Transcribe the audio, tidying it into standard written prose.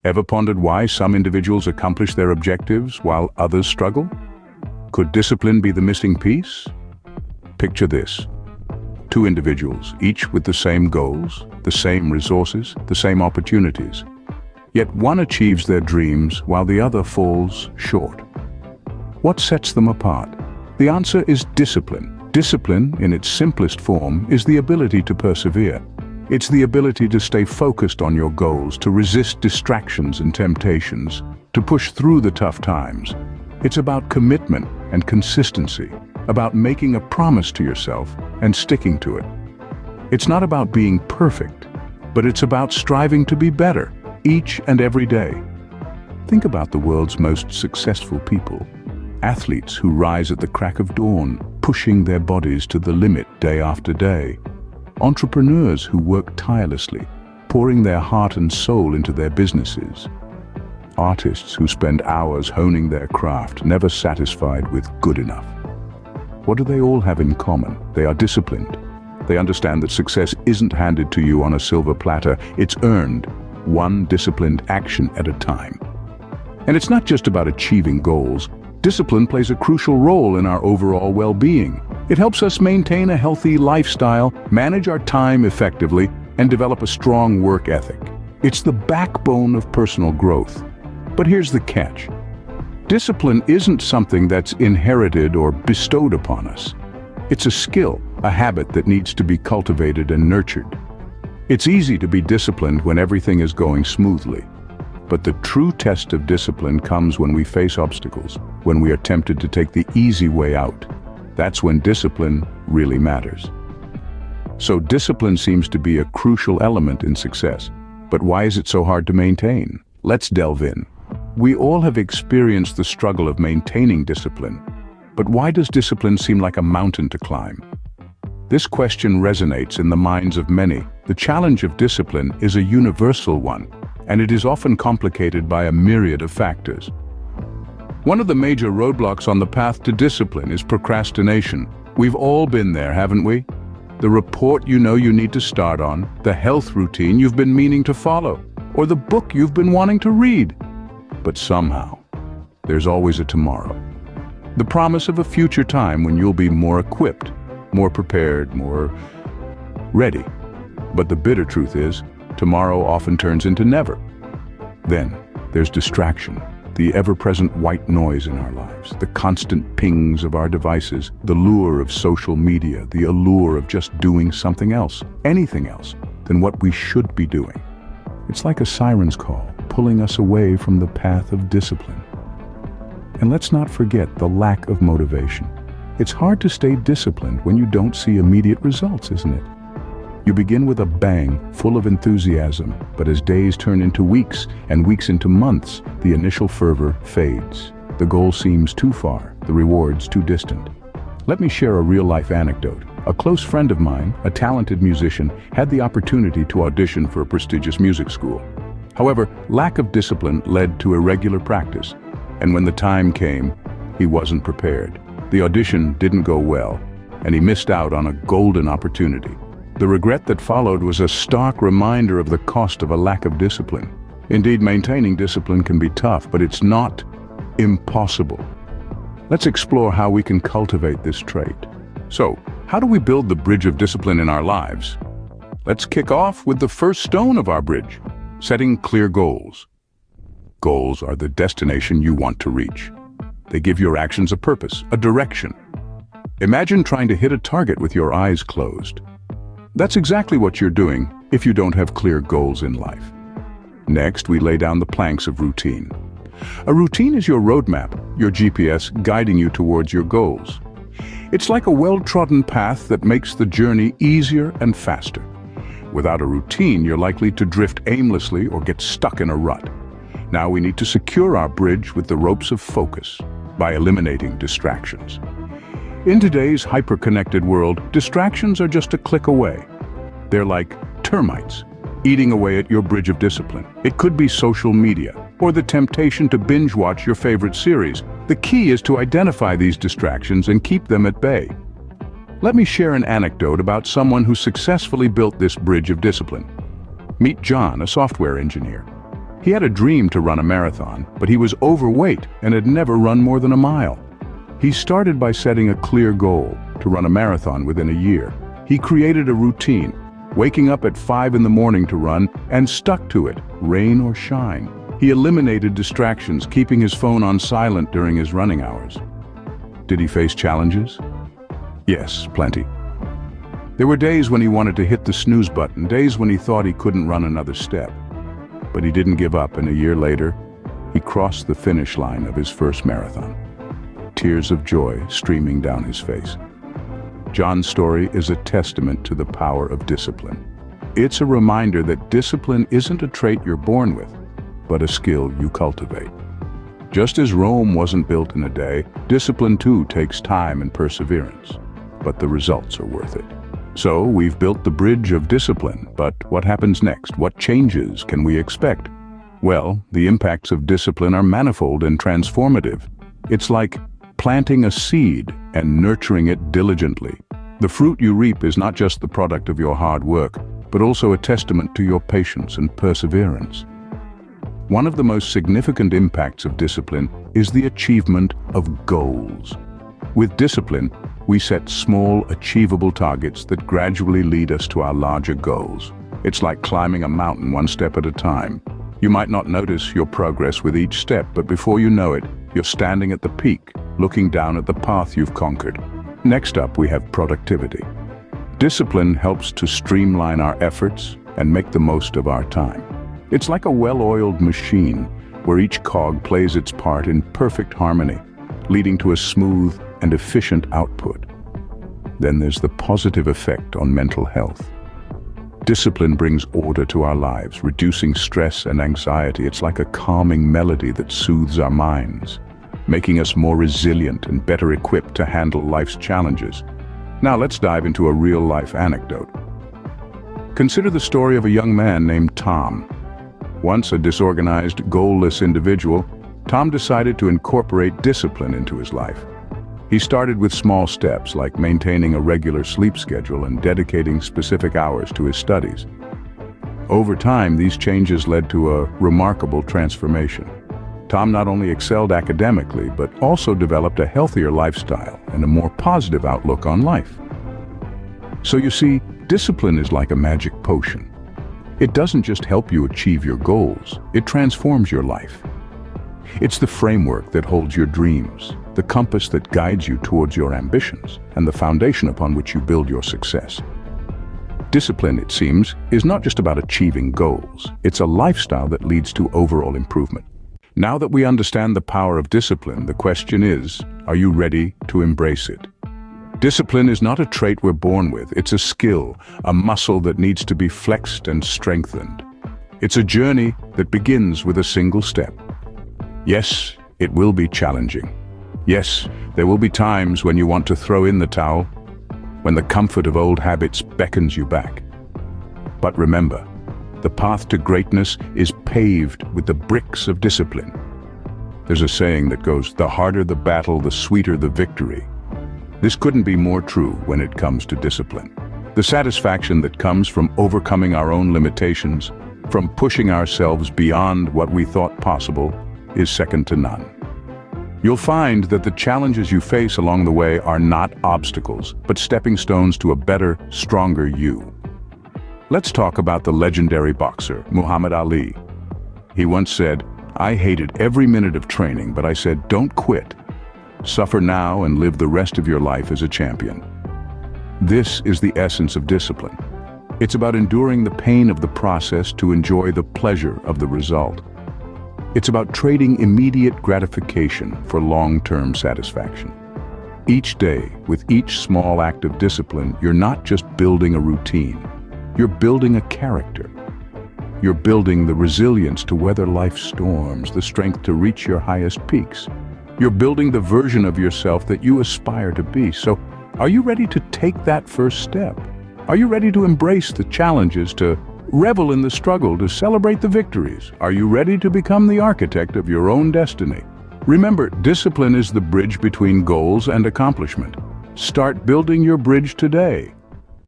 Ever pondered why some individuals accomplish their objectives while others struggle? Could discipline be the missing piece? Picture this. Two individuals, each with the same goals, the same resources, the same opportunities. Yet one achieves their dreams while the other falls short. What sets them apart? The answer is discipline. Discipline, in its simplest form, is the ability to persevere. It's the ability to stay focused on your goals, to resist distractions and temptations, to push through the tough times. It's about commitment and consistency, about making a promise to yourself and sticking to it. It's not about being perfect, but it's about striving to be better each and every day. Think about the world's most successful people. Athletes who rise at the crack of dawn, pushing their bodies to the limit day after day. Entrepreneurs who work tirelessly, pouring their heart and soul into their businesses. Artists who spend hours honing their craft, never satisfied with good enough. What do they all have in common? They are disciplined. They understand that success isn't handed to you on a silver platter, it's earned, one disciplined action at a time. And it's not just about achieving goals. Discipline plays a crucial role in our overall well-being. It helps us maintain a healthy lifestyle, manage our time effectively, and develop a strong work ethic. It's the backbone of personal growth. But here's the catch. Discipline isn't something that's inherited or bestowed upon us. It's a skill, a habit that needs to be cultivated and nurtured. It's easy to be disciplined when everything is going smoothly. But the true test of discipline comes when we face obstacles, when we are tempted to take the easy way out. That's when discipline really matters. So discipline seems to be a crucial element in success. But why is it so hard to maintain? Let's delve in. We all have experienced the struggle of maintaining discipline. But why does discipline seem like a mountain to climb? This question resonates in the minds of many. The challenge of discipline is a universal one, and it is often complicated by a myriad of factors. One of the major roadblocks on the path to discipline is procrastination. We've all been there, haven't we? The report you know you need to start on, the health routine you've been meaning to follow, or the book you've been wanting to read. But somehow, there's always a tomorrow. The promise of a future time when you'll be more equipped, more prepared, more ready. But the bitter truth is, tomorrow often turns into never. Then, there's distraction, the ever-present white noise in our lives, the constant pings of our devices, the lure of social media, the allure of just doing something else, anything else, than what we should be doing. It's like a siren's call, pulling us away from the path of discipline. And let's not forget the lack of motivation. It's hard to stay disciplined when you don't see immediate results, isn't it? You begin with a bang, full of enthusiasm, but as days turn into weeks and weeks into months, the initial fervor fades. The goal seems too far, the rewards too distant. Let me share a real-life anecdote. A close friend of mine, a talented musician, had the opportunity to audition for a prestigious music school. However, lack of discipline led to irregular practice, and when the time came, he wasn't prepared. The audition didn't go well, and he missed out on a golden opportunity. The regret that followed was a stark reminder of the cost of a lack of discipline. Indeed, maintaining discipline can be tough, but it's not impossible. Let's explore how we can cultivate this trait. So, how do we build the bridge of discipline in our lives? Let's kick off with the first stone of our bridge, setting clear goals. Goals are the destination you want to reach. They give your actions a purpose, a direction. Imagine trying to hit a target with your eyes closed. That's exactly what you're doing if you don't have clear goals in life. Next, we lay down the planks of routine. A routine is your roadmap, your GPS guiding you towards your goals. It's like a well-trodden path that makes the journey easier and faster. Without a routine, you're likely to drift aimlessly or get stuck in a rut. Now we need to secure our bridge with the ropes of focus by eliminating distractions. In today's hyper-connected world, distractions are just a click away. They're like termites, eating away at your bridge of discipline. It could be social media, or the temptation to binge-watch your favorite series. The key is to identify these distractions and keep them at bay. Let me share an anecdote about someone who successfully built this bridge of discipline. Meet John, a software engineer. He had a dream to run a marathon, but he was overweight and had never run more than a mile. He started by setting a clear goal to run a marathon within a year. He created a routine, waking up at 5 in the morning to run, and stuck to it, rain or shine. He eliminated distractions, keeping his phone on silent during his running hours. Did he face challenges? Yes, plenty. There were days when he wanted to hit the snooze button, days when he thought he couldn't run another step. But he didn't give up, and a year later, he crossed the finish line of his first marathon. Tears of joy streaming down his face. John's story is a testament to the power of discipline. It's a reminder that discipline isn't a trait you're born with, but a skill you cultivate. Just as Rome wasn't built in a day, discipline too takes time and perseverance, but the results are worth it. So we've built the bridge of discipline, but what happens next? What changes can we expect? Well, the impacts of discipline are manifold and transformative. It's like planting a seed and nurturing it diligently. The fruit you reap is not just the product of your hard work, but also a testament to your patience and perseverance. One of the most significant impacts of discipline is the achievement of goals. With discipline, we set small, achievable targets that gradually lead us to our larger goals. It's like climbing a mountain one step at a time. You might not notice your progress with each step, but before you know it, you're standing at the peak, looking down at the path you've conquered. Next up, we have productivity. Discipline helps to streamline our efforts and make the most of our time. It's like a well-oiled machine where each cog plays its part in perfect harmony, leading to a smooth and efficient output. Then there's the positive effect on mental health. Discipline brings order to our lives, reducing stress and anxiety. It's like a calming melody that soothes our minds, making us more resilient and better equipped to handle life's challenges. Now let's dive into a real-life anecdote. Consider the story of a young man named Tom. Once a disorganized, goal-less individual, Tom decided to incorporate discipline into his life. He started with small steps like maintaining a regular sleep schedule and dedicating specific hours to his studies. Over time, these changes led to a remarkable transformation. Tom not only excelled academically, but also developed a healthier lifestyle and a more positive outlook on life. So you see, discipline is like a magic potion. It doesn't just help you achieve your goals, it transforms your life. It's the framework that holds your dreams, the compass that guides you towards your ambitions, and the foundation upon which you build your success. Discipline, it seems, is not just about achieving goals. It's a lifestyle that leads to overall improvement. Now that we understand the power of discipline, the question is, are you ready to embrace it? Discipline is not a trait we're born with. It's a skill, a muscle that needs to be flexed and strengthened. It's a journey that begins with a single step. Yes, it will be challenging. Yes, there will be times when you want to throw in the towel, when the comfort of old habits beckons you back. But remember, the path to greatness is paved with the bricks of discipline. There's a saying that goes, the harder the battle, the sweeter the victory. This couldn't be more true when it comes to discipline. The satisfaction that comes from overcoming our own limitations, from pushing ourselves beyond what we thought possible, is second to none. You'll find that the challenges you face along the way are not obstacles, but stepping stones to a better, stronger you. Let's talk about the legendary boxer, Muhammad Ali. He once said, "I hated every minute of training, but I said, don't quit. Suffer now and live the rest of your life as a champion." This is the essence of discipline. It's about enduring the pain of the process to enjoy the pleasure of the result. It's about trading immediate gratification for long-term satisfaction. Each day, with each small act of discipline, you're not just building a routine. You're building a character. You're building the resilience to weather life's storms, the strength to reach your highest peaks. You're building the version of yourself that you aspire to be. So, are you ready to take that first step? Are you ready to embrace the challenges, to revel in the struggle, to celebrate the victories? Are you ready to become the architect of your own destiny? Remember, discipline is the bridge between goals and accomplishment. Start building your bridge today.